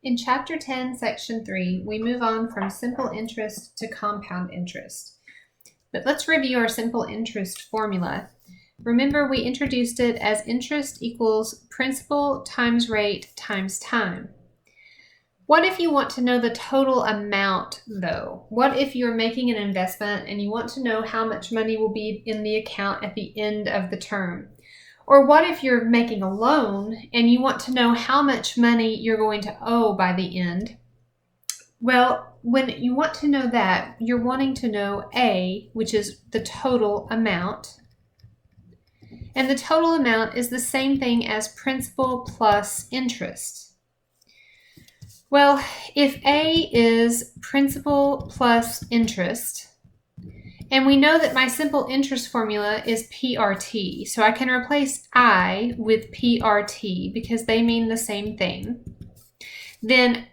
In Chapter 10, Section 3, we move on from simple interest to compound interest. But let's review our simple interest formula. Remember, we introduced it as interest equals principal times rate times time. What if you want to know the total amount, though? What if you're making an investment and you want to know how much money will be in the account at the end of the term? Or what if you're making a loan and you want to know how much money you're going to owe by the end? Well, when you want to know that, you're wanting to know A, which is the total amount. And the total amount is the same thing as principal plus interest. Well, if A is principal plus interest, and we know that my simple interest formula is PRT, so I can replace I with PRT because they mean the same thing. Then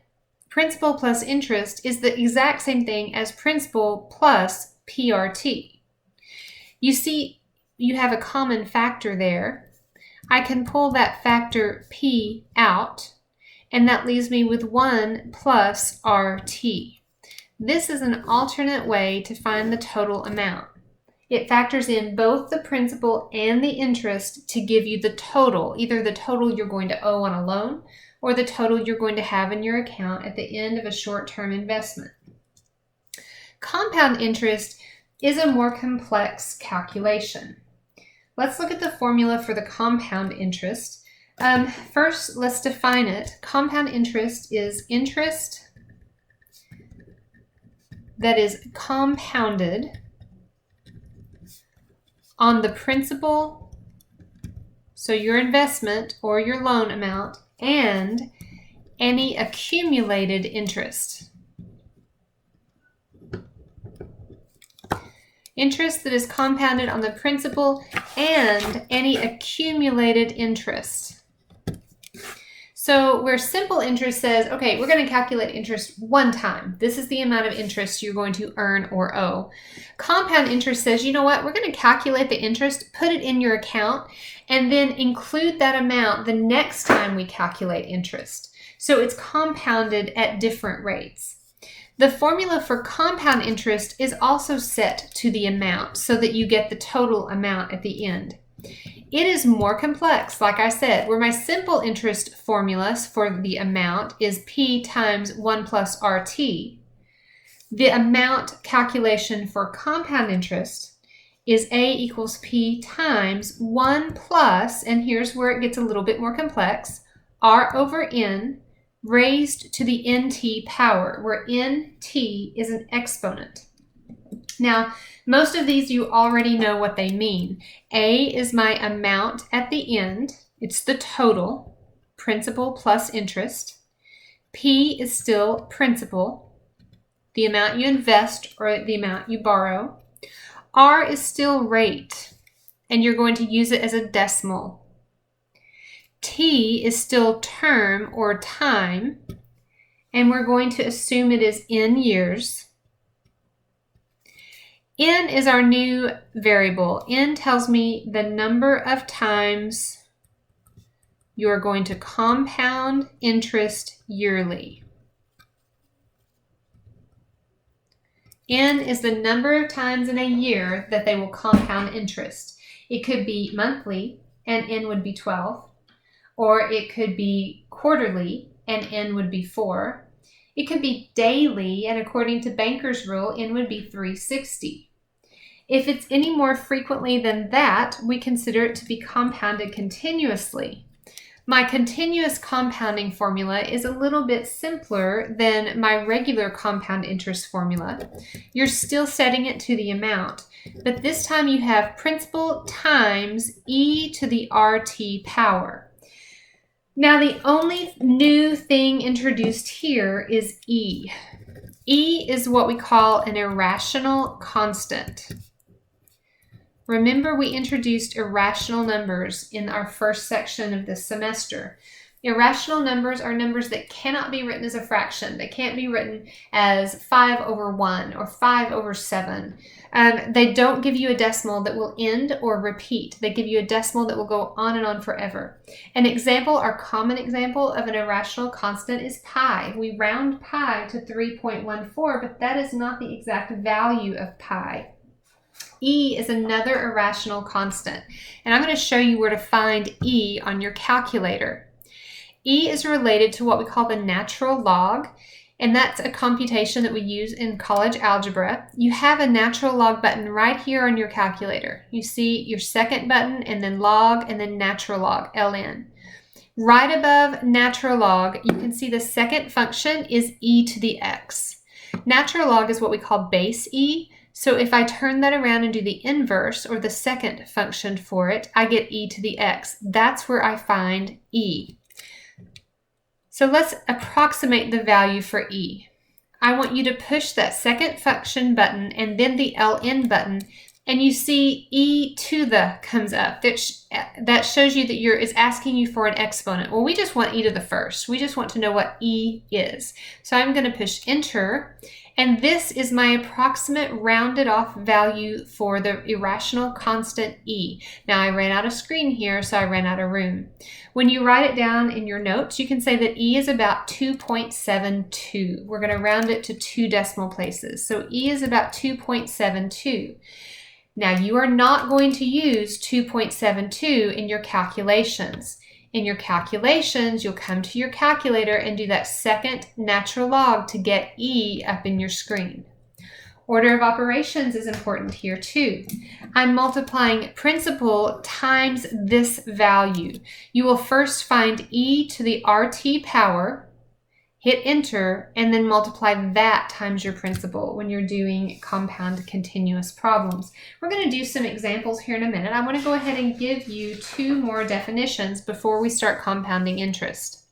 principal plus interest is the exact same thing as principal plus PRT. You see, you have a common factor there. I can pull that factor P out, and that leaves me with 1 plus RT. This is an alternate way to find the total amount. It factors in both the principal and the interest to give you the total, either the total you're going to owe on a loan or the total you're going to have in your account at the end of a short-term investment. Compound interest is a more complex calculation. Let's look at the formula for the compound interest. First, let's define it. Compound interest is interest that is compounded on the principal, so your investment or your loan amount, and any accumulated interest. Interest that is compounded on the principal and any accumulated interest. So where simple interest says, okay, we're going to calculate interest one time. This is the amount of interest you're going to earn or owe. Compound interest says, you know what, we're going to calculate the interest, put it in your account, and then include that amount the next time we calculate interest. So it's compounded at different rates. The formula for compound interest is also set to the amount so that you get the total amount at the end. It is more complex, like I said, where my simple interest formulas for the amount is P times 1 plus RT. The amount calculation for compound interest is A equals P times 1 plus, and here's where it gets a little bit more complex, R over N raised to the NT power, where NT is an exponent. Now, most of these you already know what they mean. A is my amount at the end. It's the total, principal plus interest. P is still principal, the amount you invest or the amount you borrow. R is still rate, and you're going to use it as a decimal. T is still term or time, and we're going to assume it is in years. N is our new variable. N tells me the number of times you're going to compound interest yearly. N is the number of times in a year that they will compound interest. It could be monthly, and N would be 12. Or it could be quarterly, and N would be 4. It could be daily, and according to Banker's rule, N would be 360. If it's any more frequently than that, we consider it to be compounded continuously. My continuous compounding formula is a little bit simpler than my regular compound interest formula. You're still setting it to the amount, but this time you have principal times e to the RT power. Now, the only new thing introduced here is E. E is what we call an irrational constant. Remember, we introduced irrational numbers in our first section of this semester. Irrational numbers are numbers that cannot be written as a fraction. They can't be written as 5 over 1 or 5 over 7. They don't give you a decimal that will end or repeat. They give you a decimal that will go on and on forever. An example, our common example of an irrational constant is pi. We round pi to 3.14, but that is not the exact value of pi. E is another irrational constant, and I'm going to show you where to find E on your calculator. E is related to what we call the natural log, and that's a computation that we use in college algebra. You have a natural log button right here on your calculator. You see your second button and then log and then natural log, ln. Right above natural log, you can see the second function is e to the x. Natural log is what we call base E. So if I turn that around and do the inverse, or the second function for it, I get e to the x. That's where I find E. So let's approximate the value for E. I want you to push that second function button and then the ln button, and you see e to the comes up. That shows you that it's asking you for an exponent. Well, we just want e to the first. We just want to know what E is. So I'm going to push enter, and this is my approximate rounded off value for the irrational constant E. Now I ran out of screen here, so I ran out of room. When you write it down in your notes, you can say that E is about 2.72. We're going to round it to 2 decimal places. So E is about 2.72. Now you are not going to use 2.72 in your calculations. In your calculations, you'll come to your calculator and do that second natural log to get E up in your screen. Order of operations is important here too. I'm multiplying principal times this value. You will first find e to the RT power, hit enter, and then multiply that times your principal when you're doing compound continuous problems. We're going to do some examples here in a minute. I want to go ahead and give you 2 more definitions before we start compounding interest.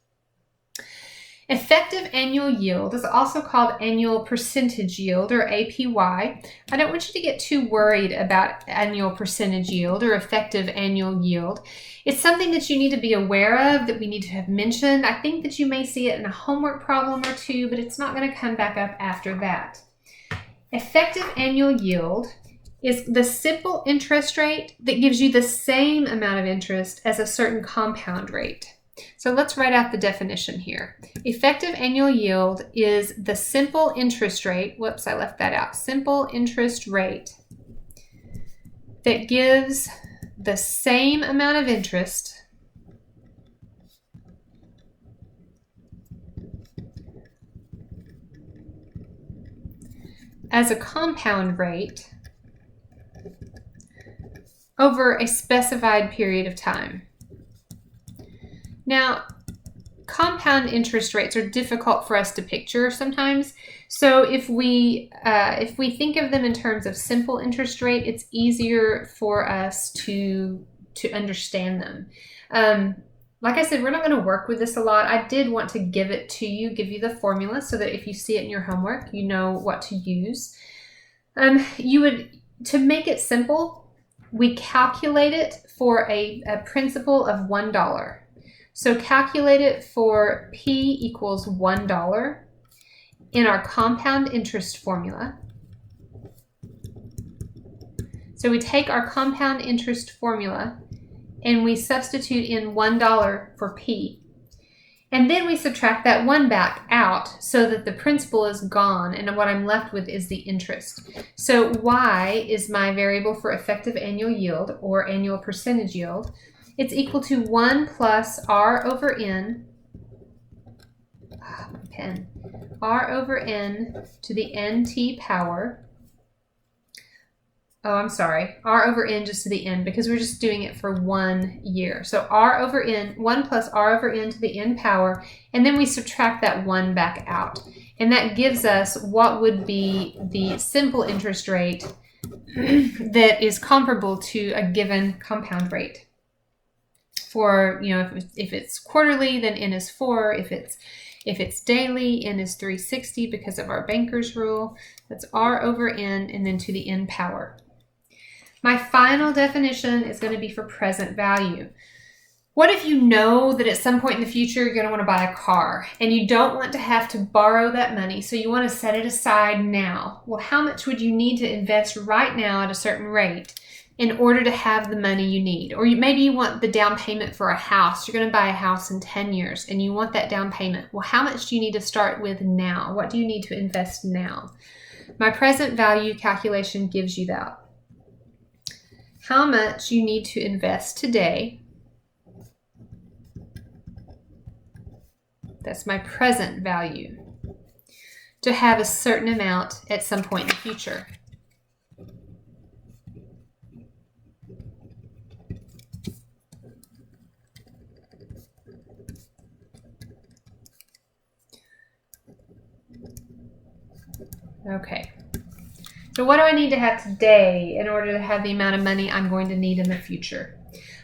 Effective annual yield is also called annual percentage yield, or APY. I don't want you to get too worried about annual percentage yield or effective annual yield. It's something that you need to be aware of, that we need to have mentioned. I think that you may see it in a homework problem or 2, but it's not going to come back up after that. Effective annual yield is the simple interest rate that gives you the same amount of interest as a certain compound rate. So let's write out the definition here. Effective annual yield is the simple interest rate, whoops, I left that out, simple interest rate that gives the same amount of interest as a compound rate over a specified period of time. Now, compound interest rates are difficult for us to picture sometimes. So if we think of them in terms of simple interest rate, it's easier for us to understand them. Like I said, we're not going to work with this a lot. I did want to give it to you, give you the formula so that if you see it in your homework, you know what to use. To make it simple, we calculate it for a principal of $1. So calculate it for P equals $1 in our compound interest formula. So we take our compound interest formula and we substitute in $1 for P. And then we subtract that 1 back out so that the principal is gone, and what I'm left with is the interest. So Y is my variable for effective annual yield, or annual percentage yield. It's equal to 1 plus R over N, R over N to the NT power. Oh, I'm sorry, R over N just to the N, because we're just doing it for 1 year. So R over N, 1 plus R over N to the N power, and then we subtract that 1 back out. And that gives us what would be the simple interest rate that is comparable to a given compound rate. For, if it's quarterly, then N is 4. If it's daily, N is 360 because of our banker's rule. That's R over N and then to the N power. My final definition is going to be for present value. What if you know that at some point in the future you're going to want to buy a car and you don't want to have to borrow that money, so you want to set it aside now? Well, how much would you need to invest right now at a certain rate in order to have the money you need? Or maybe you want the down payment for a house. You're going to buy a house in 10 years and you want that down payment. Well, how much do you need to start with now? What do you need to invest now? My present value calculation gives you that. How much you need to invest today. That's my present value, to have a certain amount at some point in the future. Okay, so what do I need to have today in order to have the amount of money I'm going to need in the future?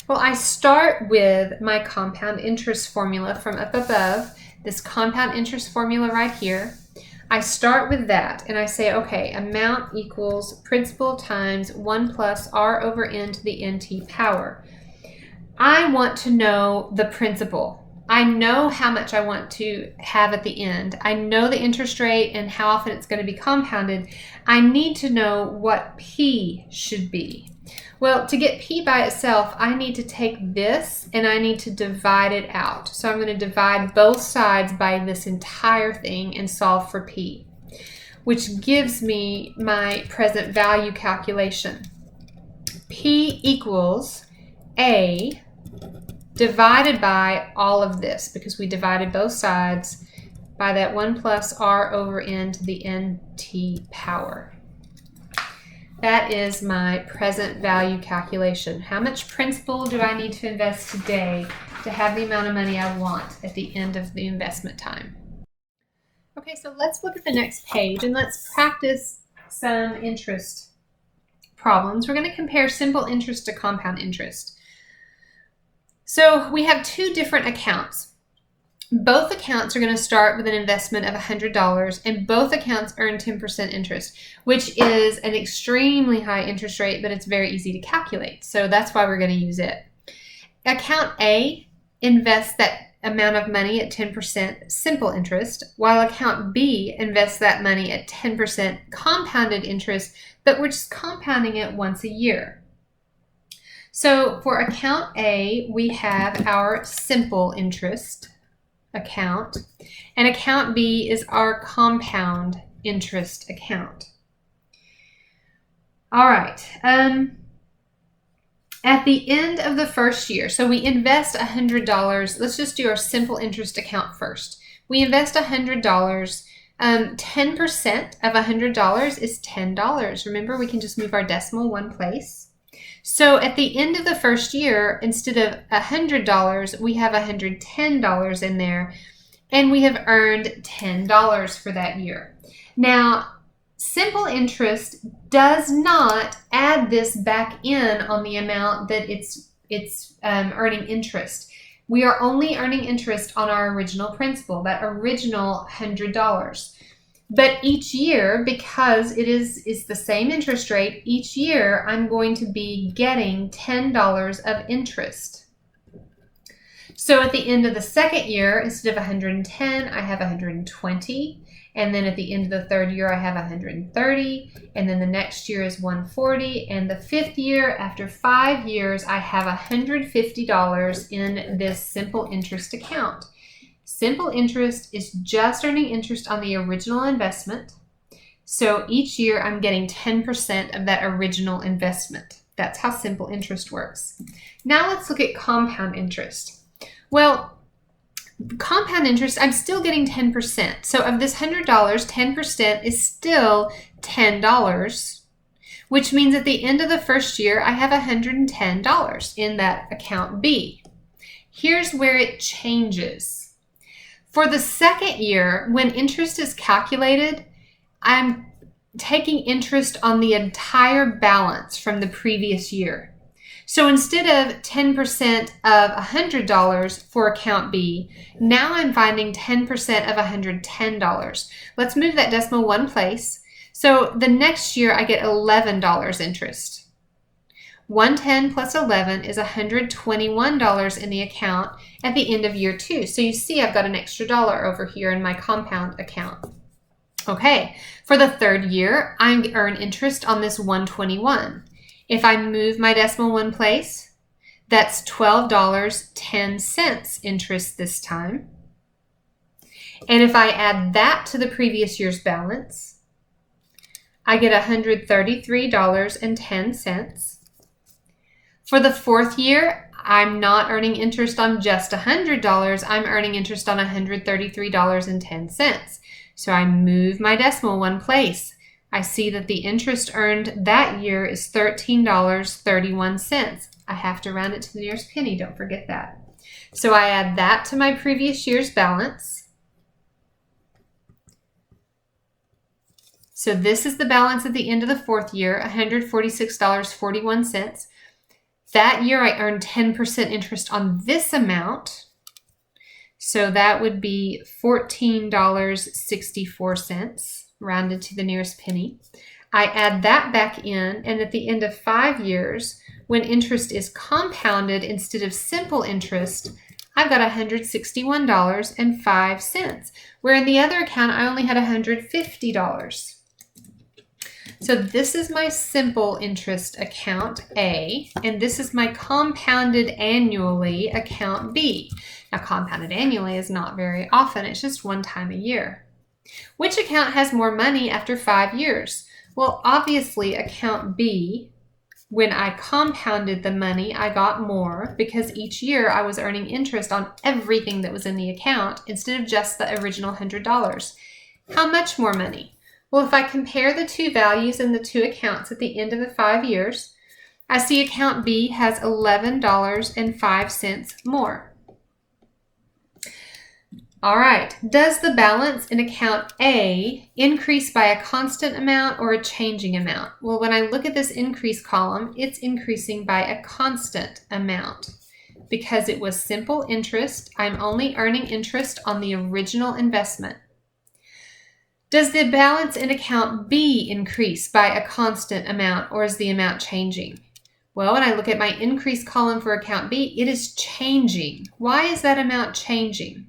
Well, I start with my compound interest formula from up above, this compound interest formula right here. I start with that and I say, okay, amount equals principal times 1 plus r over n to the nt power. I want to know the principal. I know how much I want to have at the end. I know the interest rate and how often it's going to be compounded. I need to know what P should be. Well, to get P by itself, I need to take this and I need to divide it out. So I'm going to divide both sides by this entire thing and solve for P, which gives me my present value calculation. P equals A divided by all of this, because we divided both sides by that 1 plus r over n to the nt power. That is my present value calculation. How much principal do I need to invest today to have the amount of money I want at the end of the investment time? Okay, so let's look at the next page and let's practice some interest problems. We're going to compare simple interest to compound interest. So we have two different accounts. Both accounts are going to start with an investment of $100 and both accounts earn 10% interest, which is an extremely high interest rate, but it's very easy to calculate. So that's why we're going to use it. Account A invests that amount of money at 10% simple interest, while account B invests that money at 10% compounded interest, but we're just compounding it once a year. So for account A, we have our simple interest account, and account B is our compound interest account. All right, at the end of the first year, so we invest $100. Let's just do our simple interest account first. We invest $100. 10% of $100 is $10. Remember, we can just move our decimal one place. So at the end of the first year, instead of $100, we have $110 in there, and we have earned $10 for that year. Now, simple interest does not add this back in on the amount that it's earning interest. We are only earning interest on our original principal, that original $100. But each year, because it's the same interest rate, each year I'm going to be getting $10 of interest. So at the end of the second year, instead of 110, I have 120. And then at the end of the third year, I have 130. And then the next year is 140. And the fifth year, after 5 years, I have $150 in this simple interest account. Simple interest is just earning interest on the original investment. So each year I'm getting 10% of that original investment. That's how simple interest works. Now let's look at compound interest. Well, compound interest, I'm still getting 10%. So of this $100, 10% is still $10, which means at the end of the first year, I have $110 in that account B. Here's where it changes. For the second year, when interest is calculated, I'm taking interest on the entire balance from the previous year. So instead of 10% of $100 for account B, now I'm finding 10% of $110. Let's move that decimal one place. So the next year I get $11 interest. 110 plus 11 is $121 in the account at the end of year 2. So you see I've got an extra dollar over here in my compound account. Okay, for the 3rd year, I earn interest on this 121. If I move my decimal one place, that's $12.10 interest this time. And if I add that to the previous year's balance, I get $133.10. For the 4th year, I'm not earning interest on just $100. I'm earning interest on $133.10. So I move my decimal one place. I see that the interest earned that year is $13.31. I have to round it to the nearest penny, don't forget that. So I add that to my previous year's balance. So this is the balance at the end of the 4th year, $146.41. That year I earned 10% interest on this amount. So that would be $14.64, rounded to the nearest penny. I add that back in, and at the end of 5 years, when interest is compounded instead of simple interest, I've got $161.05, where in the other account I only had $150. So this is my simple interest account A, and this is my compounded annually account B. Now, compounded annually is not very often, it's just one time a year. Which account has more money after 5 years? Well, obviously account B. When I compounded the money, I got more because each year I was earning interest on everything that was in the account instead of just the original $100. How much more money? Well, if I compare the two values in the two accounts at the end of the 5 years, I see account B has $11.05 more. All right, does the balance in account A increase by a constant amount or a changing amount? Well, when I look at this increase column, it's increasing by a constant amount. Because it was simple interest, I'm only earning interest on the original investment. Does the balance in account B increase by a constant amount, or is the amount changing? Well, when I look at my increase column for account B, it is changing. Why is that amount changing?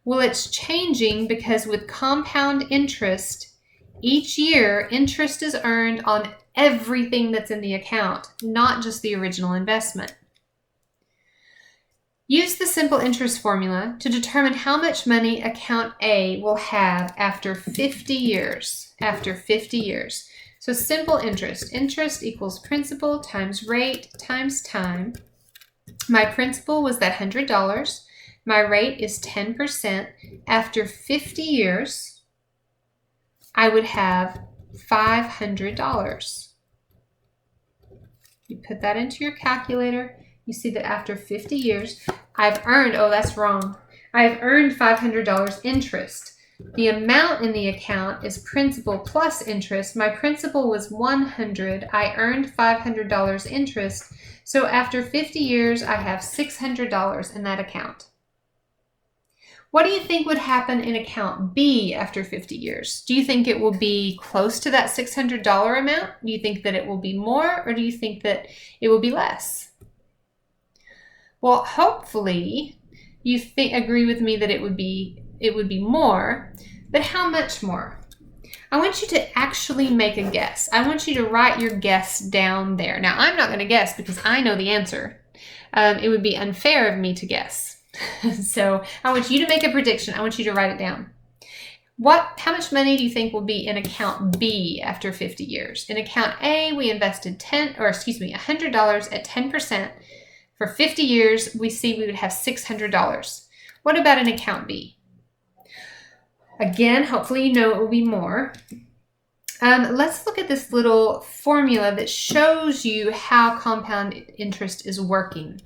Well, it's changing because with compound interest, each year interest is earned on everything that's in the account, not just the original investment. Use the simple interest formula to determine how much money account A will have after 50 years. So simple interest. Interest equals principal times rate times time. My principal was that $100. My rate is 10%. After 50 years, I would have $500. You put that into your calculator. You see that after 50 years, I've earned, oh, that's wrong. I've earned $500 interest. The amount in the account is principal plus interest. My principal was $100. I earned $500 interest. So after 50 years, I have $600 in that account. What do you think would happen in account B after 50 years? Do you think it will be close to that $600 amount? Do you think that it will be more, or do you think that it will be less? Well, hopefully you agree with me that it would be more, but how much more? I want you to actually make a guess. I want you to write your guess down there. Now, I'm not going to guess because I know the answer. It would be unfair of me to guess. So I want you to make a prediction. I want you to write it down. How much money do you think will be in account B after 50 years? In account A, we invested $100 at 10%. For 50 years, we see we would have $600. What about in account B? Again, hopefully you know it will be more. Let's look at this little formula that shows you how compound interest is working.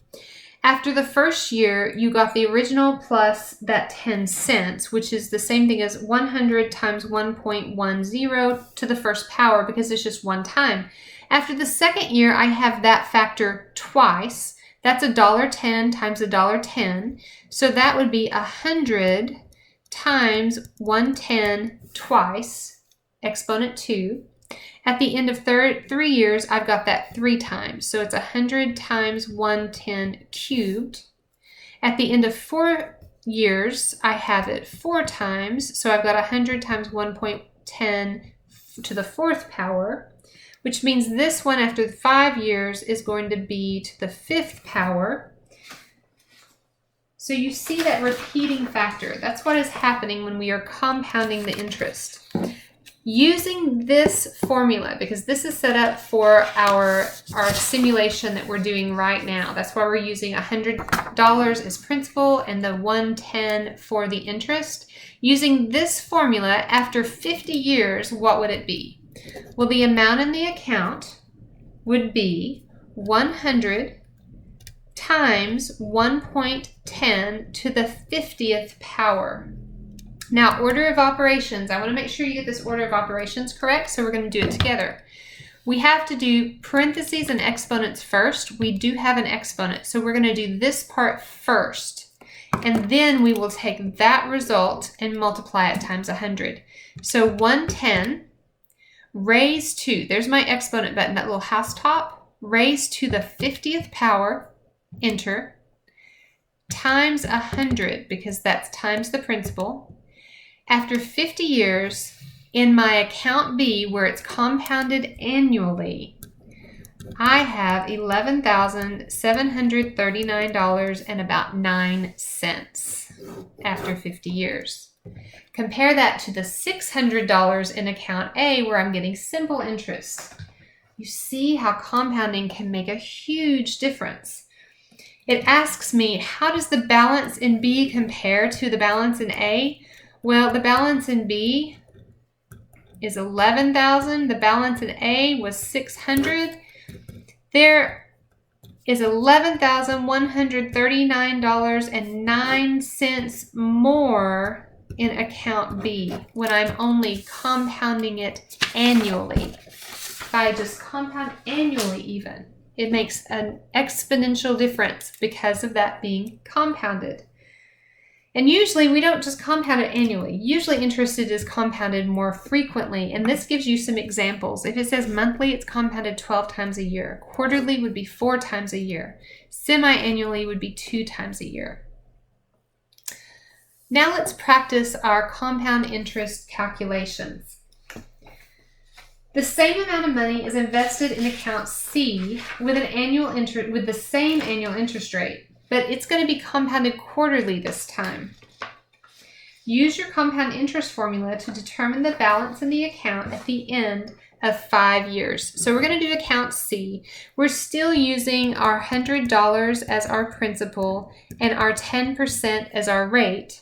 After the first year, you got the original plus that 10 cents, which is the same thing as 100 times 1.10 to the first power because it's just one time. After the second year, I have that factor twice. That's $1.10 times $1.10. So that would be 100 times 110 twice, exponent 2. At the end of 3 years, I've got that 3 times. So it's 100 times 110 cubed. At the end of 4 years, I have it 4 times. So I've got 100 times 1.10 to the 4th power, which means this one after 5 years is going to be to the 5th power. So you see that repeating factor. That's what is happening when we are compounding the interest. Using this formula, because this is set up for our simulation that we're doing right now. That's why we're using $100 as principal and the 110 for the interest. Using this formula, after 50 years, what would it be? Well, the amount in the account would be 100 times 1.10 to the 50th power. Now, order of operations, I want to make sure you get this order of operations correct, so we're going to do it together. We have to do parentheses and exponents first. We do have an exponent, so we're going to do this part first, and then we will take that result and multiply it times 100. So 110 raised to, there's my exponent button, that little house top, raised to the 50th power, enter, times 100, because that's times the principal. After 50 years, in my account B, where it's compounded annually, I have $11,739 and about 9 cents after 50 years. Compare that to the $600 in account A, where I'm getting simple interest. You see how compounding can make a huge difference. It asks me, how does the balance in B compare to the balance in A? Well, the balance in B is 11,000. The balance in A was 600. There is $11,139.09 more in account B when I'm only compounding it annually. If I just compound annually even, it makes an exponential difference because of that being compounded. And usually we don't just compound it annually. Usually interest is compounded more frequently, and this gives you some examples. If it says monthly, it's compounded 12 times a year. Quarterly would be 4 times a year. Semi-annually would be 2 times a year. Now let's practice our compound interest calculations. The same amount of money is invested in account C with the same annual interest rate, but it's going to be compounded quarterly this time. Use your compound interest formula to determine the balance in the account at the end of 5 years. So we're going to do account C. We're still using our $100 as our principal and our 10% as our rate.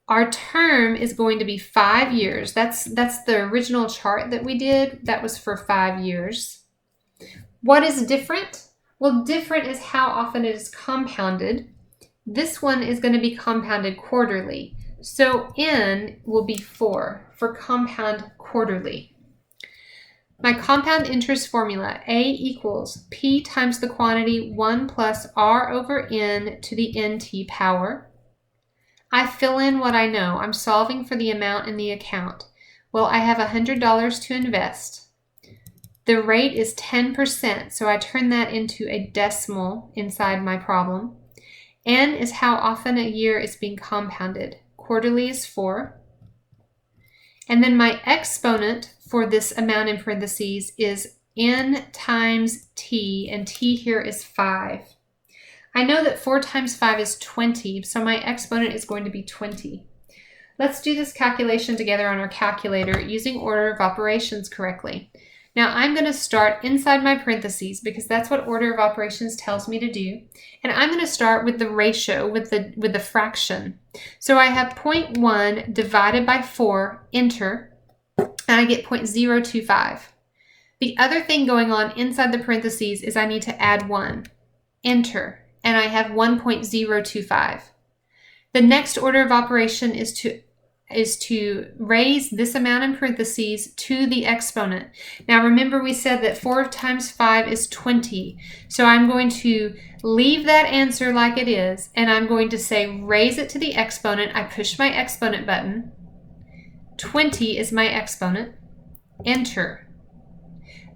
Our term is going to be 5 years. That's the original chart that we did. That was for 5 years. What is different? Well, different is how often it is compounded. This one is going to be compounded quarterly. So N will be 4 for compound quarterly. My compound interest formula, A equals P times the quantity 1 plus R over N to the NT power. I fill in what I know. I'm solving for the amount in the account. Well, I have $100 to invest. The rate is 10%, so I turn that into a decimal inside my problem. N is how often a year is being compounded. Quarterly is 4. And then my exponent for this amount in parentheses is N times T, and T here is 5. I know that 4 times 5 is 20, so my exponent is going to be 20. Let's do this calculation together on our calculator using order of operations correctly. Now I'm going to start inside my parentheses because that's what order of operations tells me to do. And I'm going to start with the ratio, with the fraction. So I have 0.1 divided by 4, enter, and I get 0.025. The other thing going on inside the parentheses is I need to add 1, enter, and I have 1.025. The next order of operation is to raise this amount in parentheses to the exponent. Now remember we said that 4 times 5 is 20. So I'm going to leave that answer like it is, and I'm going to say raise it to the exponent. I push my exponent button. 20 is my exponent. Enter.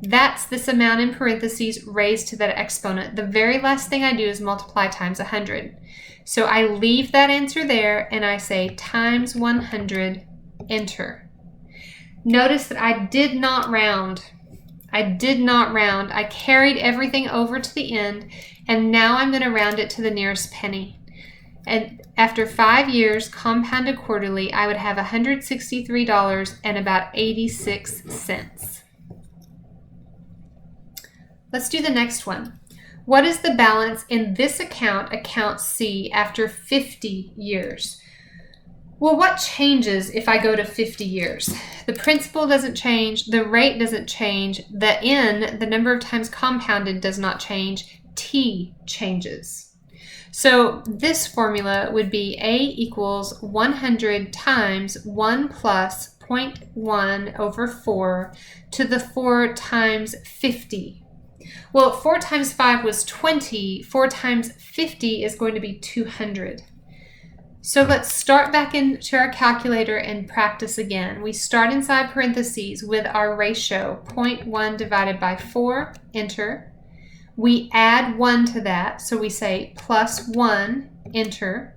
That's this amount in parentheses raised to that exponent. The very last thing I do is multiply times 100. So I leave that answer there and I say times 100, enter. Notice that I did not round. I carried everything over to the end, and now I'm going to round it to the nearest penny. And after 5 years, compounded quarterly, I would have $163 and about 86 cents. Let's do the next one. What is the balance in this account, account C, after 50 years? Well, what changes if I go to 50 years? The principal doesn't change, the rate doesn't change, the N, the number of times compounded, does not change, T changes. So this formula would be A equals 100 times 1 plus 0.1 over 4 to the 4 times 50. Well, 4 times 5 was 20. 4 times 50 is going to be 200. So let's start back into our calculator and practice again. We start inside parentheses with our ratio, 0.1 divided by 4, enter. We add 1 to that, so we say plus 1, enter.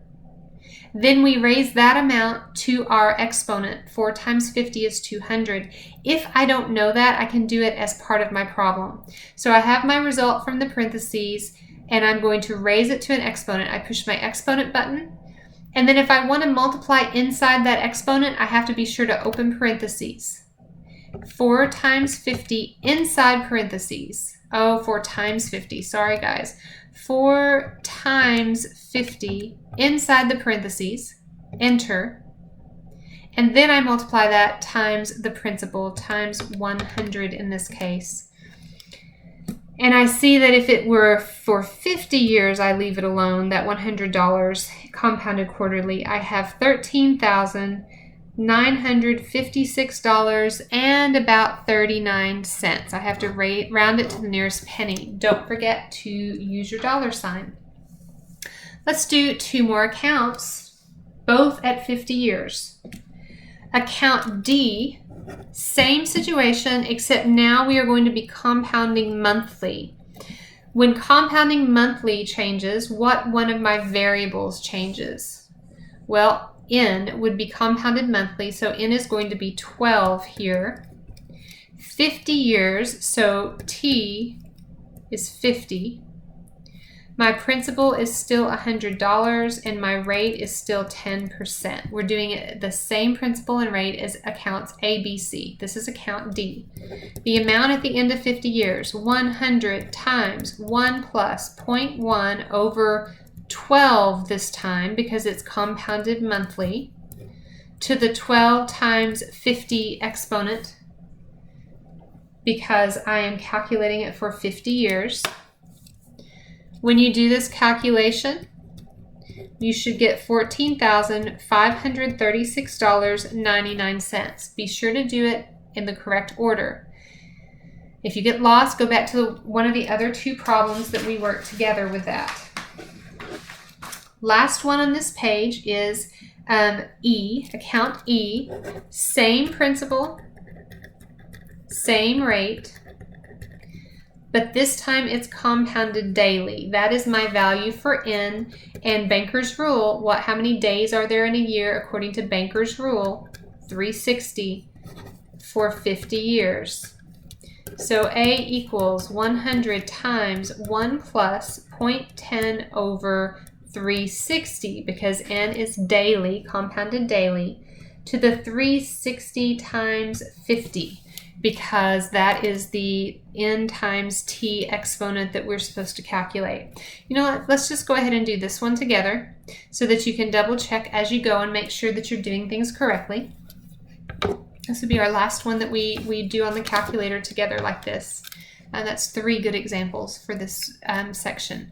Then we raise that amount to our exponent. 4 times 50 is 200. If I don't know that, I can do it as part of my problem. So I have my result from the parentheses, and I'm going to raise it to an exponent. I push my exponent button, and then if I want to multiply inside that exponent, I have to be sure to open parentheses. 4 times 50 inside parentheses. Oh, 4 times 50. Sorry, guys. 4 times 50 inside the parentheses. Enter. And then I multiply that times the principal, times 100 in this case. And I see that if it were for 50 years, I leave it alone, that $100 compounded quarterly, I have $13,956 and about 39 cents. I have to round it to the nearest penny. Don't forget to use your dollar sign. Let's do 2 more accounts, both at 50 years. Account D, same situation, except now we are going to be compounding monthly. When compounding monthly changes, what one of my variables changes? Well, N would be compounded monthly, so N is going to be 12 here. 50 years, so T is 50. My principal is still $100 and my rate is still 10%. We're doing it the same principal and rate as accounts A, B, C. This is account D. The amount at the end of 50 years, 100 times 1 plus 0.1 over 12 this time because it's compounded monthly to the 12 times 50 exponent because I am calculating it for 50 years. When you do this calculation, you should get $14,536.99. Be sure to do it in the correct order. If you get lost, go back to one of the other 2 problems that we worked together with that. Last one on this page is E, account E, same principal, same rate, but this time it's compounded daily. That is my value for N, and Banker's rule, how many days are there in a year according to Banker's rule? 360 for 50 years. So A equals 100 times 1 plus 0.10 over 360 because N is daily, compounded daily, to the 360 times 50. Because that is the N times T exponent that we're supposed to calculate. You know what? Let's just go ahead and do this one together so that you can double check as you go and make sure that you're doing things correctly. This would be our last one that we do on the calculator together like this. And that's 3 good examples for this section.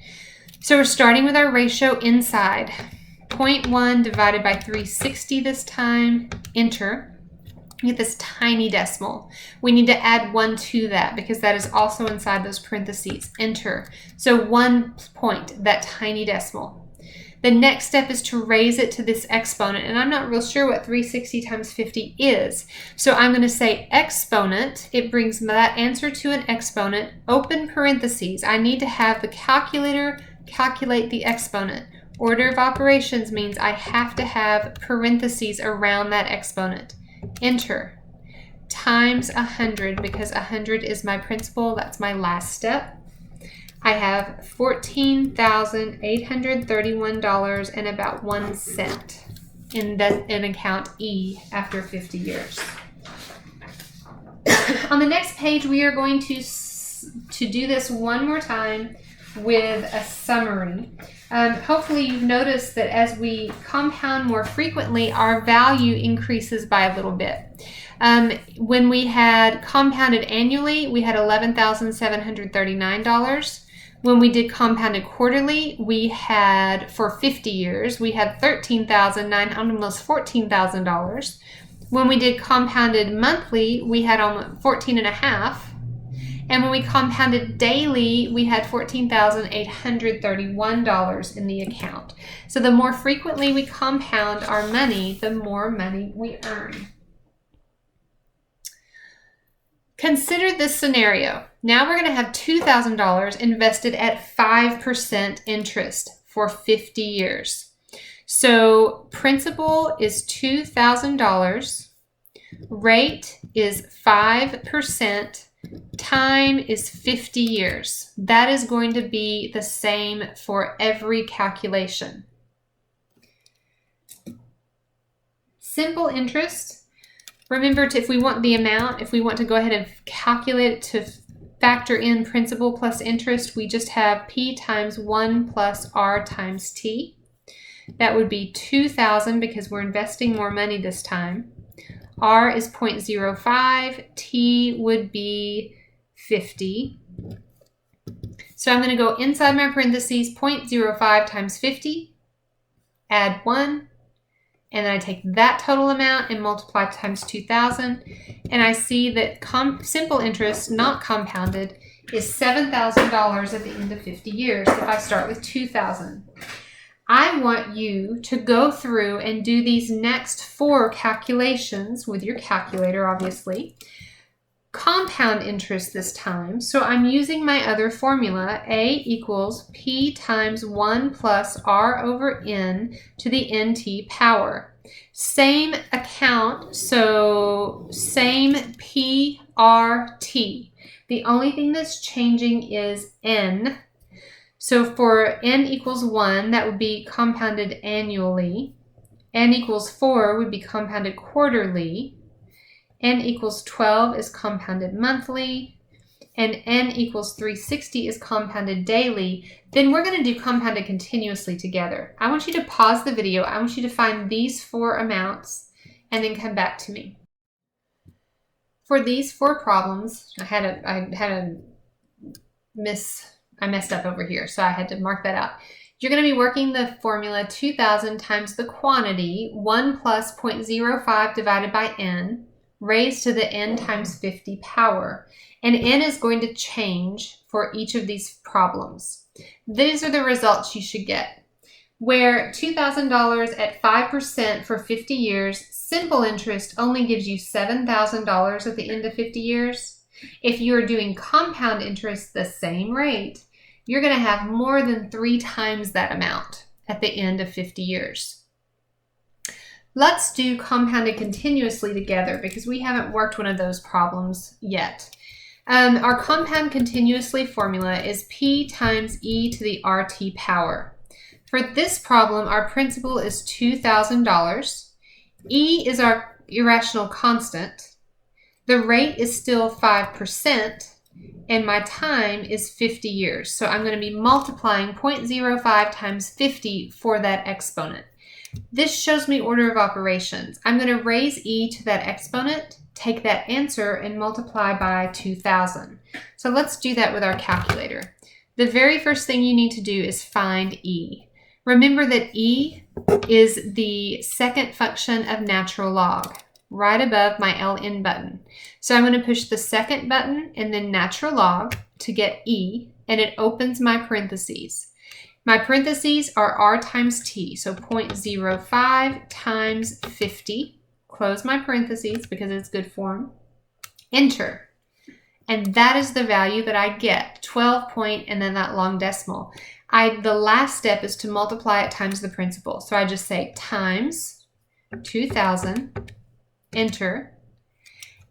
So we're starting with our ratio inside. 0.1 divided by 360 this time, enter. You get this tiny decimal. We need to add 1 to that because that is also inside those parentheses. Enter. So 1 point, that tiny decimal. The next step is to raise it to this exponent, and I'm not real sure what 360 times 50 is. So I'm going to say exponent. It brings that answer to an exponent, open parentheses. I need to have the calculator calculate the exponent. Order of operations means I have to have parentheses around that exponent. Enter. Times 100, because 100 is my principal. That's my last step. I have $14,831 and about 1 cent in account E after 50 years. On the next page, we are going to do this one more time with a summary. Hopefully you've noticed that as we compound more frequently, our value increases by a little bit. When we had compounded annually, we had $11,739. When we did compounded quarterly, we had, for 50 years, we had $13,900, almost $14,000. When we did compounded monthly, we had almost 14.5. And when we compounded daily, we had $14,831 in the account. So the more frequently we compound our money, the more money we earn. Consider this scenario. Now we're going to have $2,000 invested at 5% interest for 50 years. So principal is $2,000, rate is 5%, time is 50 years. That is going to be the same for every calculation. Simple interest. Remember, if we want the amount, if we want to go ahead and calculate it to factor in principal plus interest, we just have P times 1 plus R times T. That would be 2,000 because we're investing more money this time. R is 0.05, T would be 50. So I'm going to go inside my parentheses, 0.05 times 50, add 1, and then I take that total amount and multiply times 2,000, and I see that simple interest, not compounded, is $7,000 at the end of 50 years if I start with 2,000. I want you to go through and do these next 4 calculations with your calculator, obviously. Compound interest this time, so I'm using my other formula, A equals P times 1 plus R over N to the NT power. Same account, so same PRT. The only thing that's changing is N. So for N equals 1, that would be compounded annually. N equals 4 would be compounded quarterly. N equals 12 is compounded monthly. And N equals 360 is compounded daily. Then we're going to do compounded continuously together. I want you to pause the video. I want you to find these 4 amounts and then come back to me. For these 4 problems, I messed up over here, so I had to mark that out. You're going to be working the formula 2,000 times the quantity, 1 plus 0.05 divided by N, raised to the N times 50 power. And N is going to change for each of these problems. These are the results you should get. Where $2,000 at 5% for 50 years, simple interest only gives you $7,000 at the end of 50 years. If you are doing compound interest the same rate, you're going to have more than 3 times that amount at the end of 50 years. Let's do compounded continuously together because we haven't worked one of those problems yet. Our compound continuously formula is P times E to the RT power. For this problem, our principal is $2,000. E is our irrational constant. The rate is still 5%, and my time is 50 years. So I'm going to be multiplying 0.05 times 50 for that exponent. This shows me order of operations. I'm going to raise E to that exponent, take that answer, and multiply by 2,000. So let's do that with our calculator. The very first thing you need to do is find E. Remember that E is the second function of natural log, right above my LN button. So I'm going to push the second button and then natural log to get E, and it opens my parentheses. My parentheses are R times T, so 0.05 times 50. Close my parentheses because it's good form. Enter. And that is the value that I get, 12 point and then that long decimal. The last step is to multiply it times the principal. So I just say times 2,000, enter.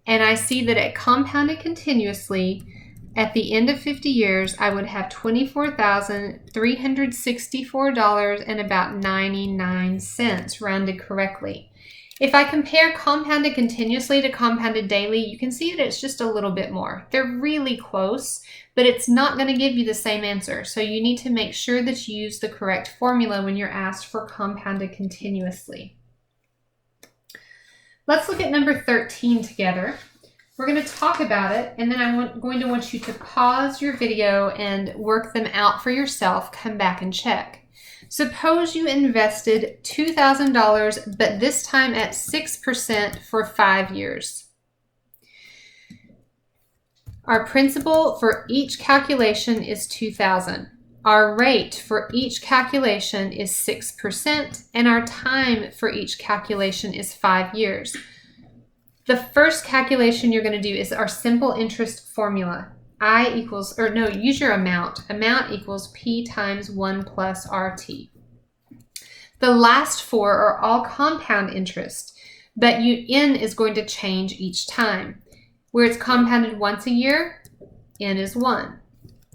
And I see that it compounded continuously. At the end of 50 years, I would have $24,364 and about 99 cents, rounded correctly. If I compare compounded continuously to compounded daily, you can see that it's just a little bit more. They're really close, but it's not going to give you the same answer. So you need to make sure that you use the correct formula when you're asked for compounded continuously. Let's look at number 13 together. We're going to talk about it, and then I'm going to want you to pause your video and work them out for yourself. Come back and check. Suppose you invested $2,000, but this time at 6% for 5 years. Our principal for each calculation is $2,000. Our rate for each calculation is 6%, and our time for each calculation is 5 years. The first calculation you're going to do is our simple interest formula. Use your amount. Amount equals P times 1 plus RT. The last four are all compound interest, but N is going to change each time. Where it's compounded once a year, N is 1.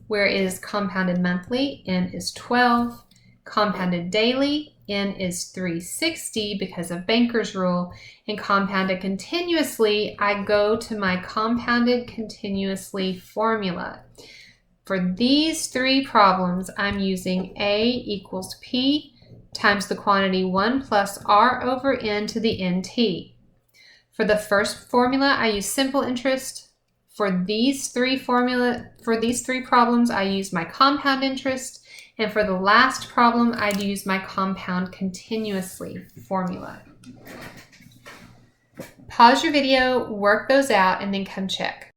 Where it is compounded monthly, N is 12. Compounded daily, N is 360 because of Banker's rule. And compounded continuously, I go to my compounded continuously formula. For these three problems, I'm using A equals P times the quantity 1 plus R over N to the NT. For the first formula, I use simple interest. For these three problems, I use my compound interest. And for the last problem, I'd use my compound continuously formula. Pause your video, work those out, and then come check.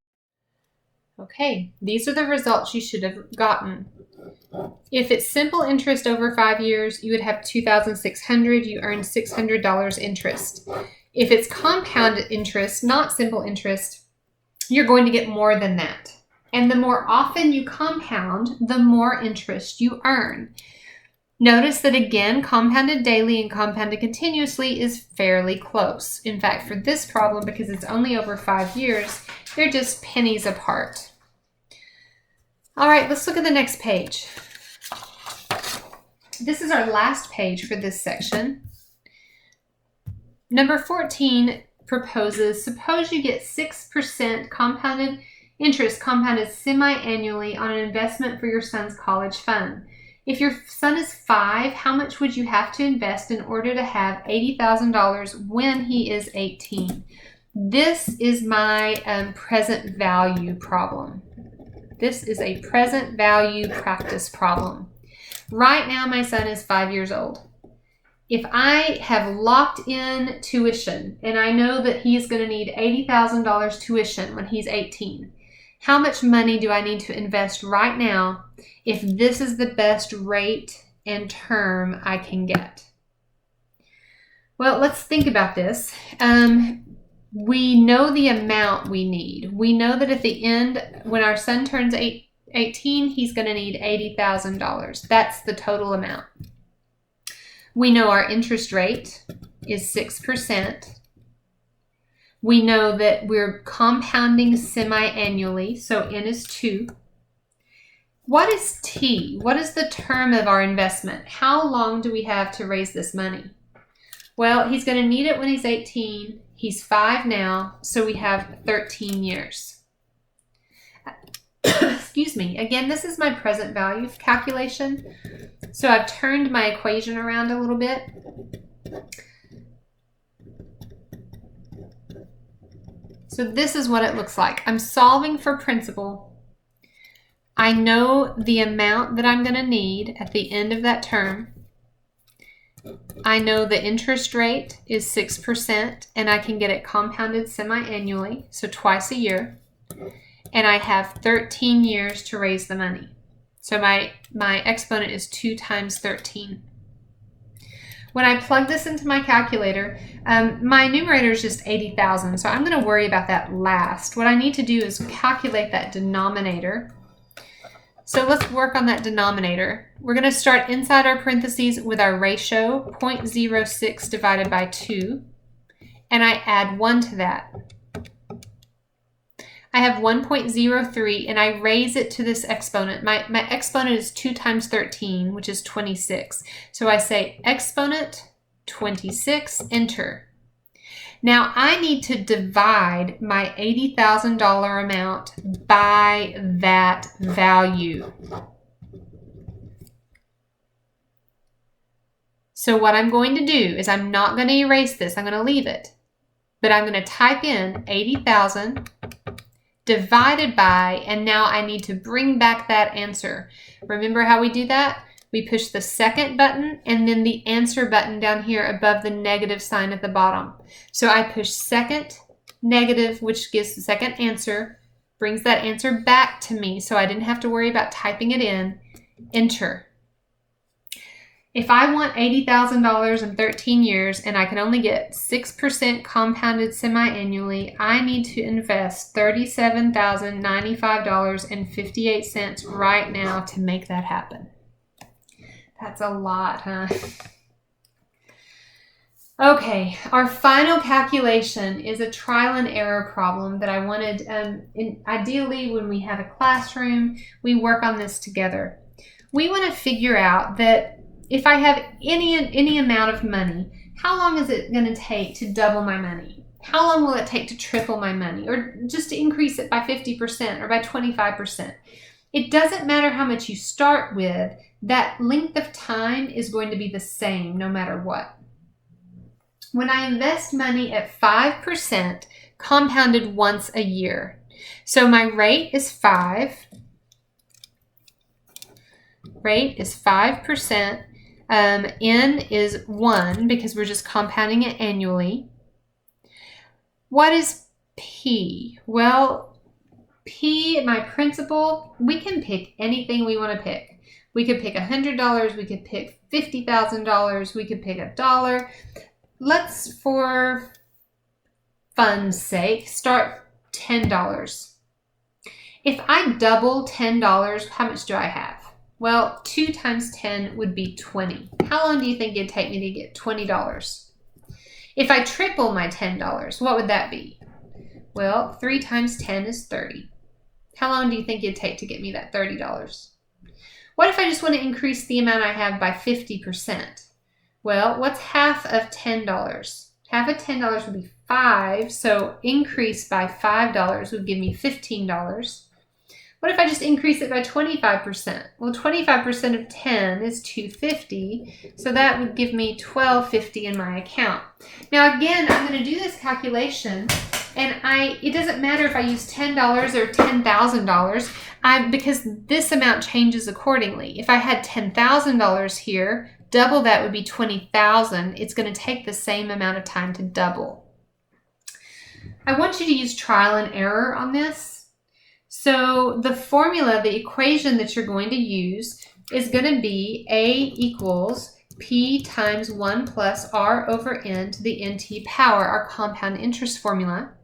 Okay, these are the results you should have gotten. If it's simple interest over 5 years, you would have $2,600. You earn $600 interest. If it's compound interest, not simple interest, you're going to get more than that. And the more often you compound, the more interest you earn. Notice that again, compounded daily and compounded continuously is fairly close. In fact, for this problem, because it's only over 5 years, they're just pennies apart. All right, let's look at the next page. This is our last page for this section. Number 14 proposes, suppose you get 6% compounded interest compounded semi-annually on an investment for your son's college fund. If your son is 5, how much would you have to invest in order to have $80,000 when he is 18? This is my present value problem. This is a present value practice problem. Right now, my son is 5 years old. If I have locked in tuition and I know that he's going to need $80,000 tuition when he's 18, how much money do I need to invest right now if this is the best rate and term I can get? Well, let's think about this. We know the amount we need. We know that at the end, when our son turns 18, he's going to need $80,000. That's the total amount. We know our interest rate is 6%. We know that we're compounding semi-annually, so N is 2. What is T? What is the term of our investment? How long do we have to raise this money? Well, he's going to need it when he's 18. He's 5 now, so we have 13 years. Excuse me. Again, this is my present value calculation. So I've turned my equation around a little bit. So this is what it looks like. I'm solving for principal. I know the amount that I'm going to need at the end of that term. I know the interest rate is 6%, and I can get it compounded semi-annually, so twice a year. And I have 13 years to raise the money. So my exponent is 2 times 13. When I plug this into my calculator, my numerator is just 80,000, so I'm going to worry about that last. What I need to do is calculate that denominator. So let's work on that denominator. We're going to start inside our parentheses with our ratio, 0.06 divided by 2, and I add 1 to that. I have 1.03, and I raise it to this exponent. My exponent is 2 times 13, which is 26. So I say exponent 26, enter. Now I need to divide my $80,000 amount by that value. So what I'm going to do is I'm not going to erase this. I'm going to leave it. But I'm going to type in 80,000 divided by, and now I need to bring back that answer. Remember how we do that? We push the second button and then the answer button down here above the negative sign at the bottom. So I push second, negative, which gives the second answer, brings that answer back to me so I didn't have to worry about typing it in, enter. If I want $80,000 in 13 years and I can only get 6% compounded semi-annually, I need to invest $37,095.58 right now to make that happen. That's a lot, huh? Okay, our final calculation is a trial and error problem that I wanted, ideally when we have a classroom, we work on this together. We want to figure out that if I have any amount of money, how long is it going to take to double my money? How long will it take to triple my money, or just to increase it by 50% or by 25%? It doesn't matter how much you start with, that length of time is going to be the same no matter what. When I invest money at 5% compounded once a year, so my rate is 5. Rate is 5%. N is 1 because we're just compounding it annually. What is P? Well, P, my principal, we can pick anything we want to pick. We could pick $100, we could pick $50,000, we could pick $1. Let's, for fun's sake, start $10. If I double $10, how much do I have? Well, 2 times 10 would be 20. How long do you think it'd take me to get $20? If I triple my $10, what would that be? Well, 3 times 10 is 30. How long do you think it'd take to get me that $30? What if I just want to increase the amount I have by 50%? Well, what's half of $10? Half of $10 would be 5, so increase by $5 would give me $15. What if I just increase it by 25%? Well, 25% of 10 is $250, so that would give me $1250 in my account. Now again, I'm going to do this calculation, and it doesn't matter if I use $10 or $10,000, because this amount changes accordingly. If I had $10,000 here, double that would be $20,000. It's going to take the same amount of time to double. I want you to use trial and error on this. So the formula, the equation that you're going to use is going to be A equals P times 1 plus R over N to the NT power, our compound interest formula.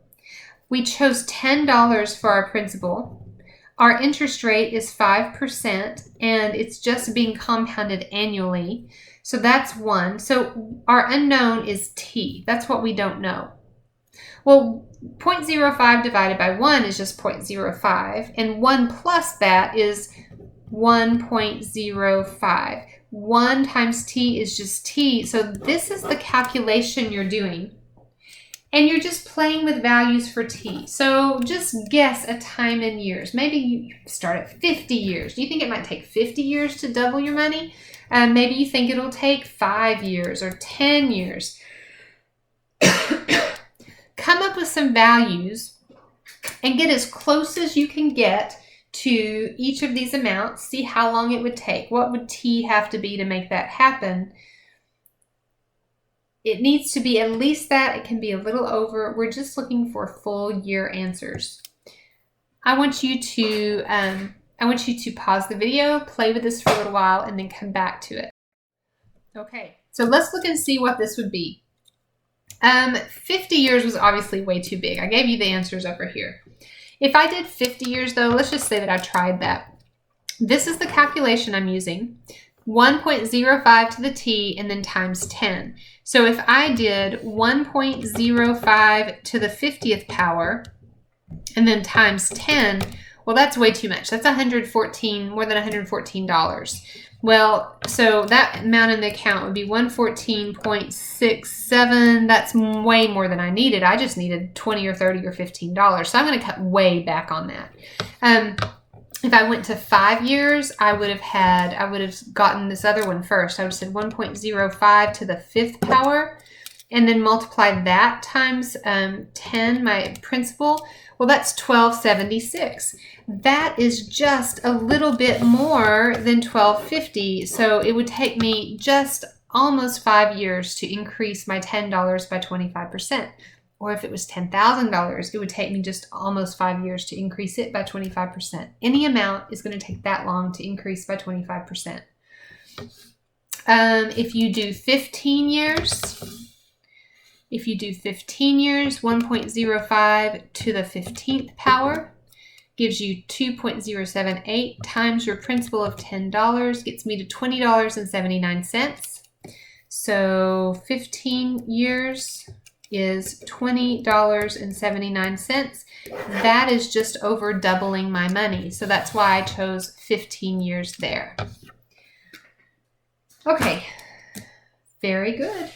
We chose $10 for our principal. Our interest rate is 5%, and it's just being compounded annually. So that's 1. So our unknown is T. That's what we don't know. Well, 0.05 divided by 1 is just 0.05, and 1 plus that is 1.05. 1 times t is just t, so this is the calculation you're doing. And you're just playing with values for t. So just guess a time in years. Maybe you start at 50 years. Do you think it might take 50 years to double your money? Maybe you think it'll take 5 years or 10 years. Come up with some values and get as close as you can get to each of these amounts. See how long it would take. What would t have to be to make that happen? It needs to be at least that. It can be a little over. We're just looking for full year answers. I want you to I want you to pause the video, play with this for a little while, and then come back to it. Okay, so let's look and see what this would be. 50 years was obviously way too big. I gave you the answers over here. If I did 50 years though, let's just say that I tried that. This is the calculation I'm using. 1.05 to the t and then times 10. So if I did 1.05 to the 50th power and then times 10, well, that's way too much. That's more than $114. Well, so that amount in the account would be 114.67. That's way more than I needed. I just needed 20 or 30 or $15. So I'm going to cut way back on that. If I went to 5 years, I would have gotten this other one first. I would have said 1.05 to the 5th power and then multiply that times 10, my principal. Well, that's 1276. That is just a little bit more than 1250. So it would take me just almost 5 years to increase my $10 by 25%. Or if it was $10,000, it would take me just almost 5 years to increase it by 25%. Any amount is going to take that long to increase by 25%. If you do 15 years, 1.05 to the 15th power gives you 2.078 times your principal of $10 gets me to $20.79. So 15 years is $20.79. That is just over doubling my money. So that's why I chose 15 years there. Okay, very good.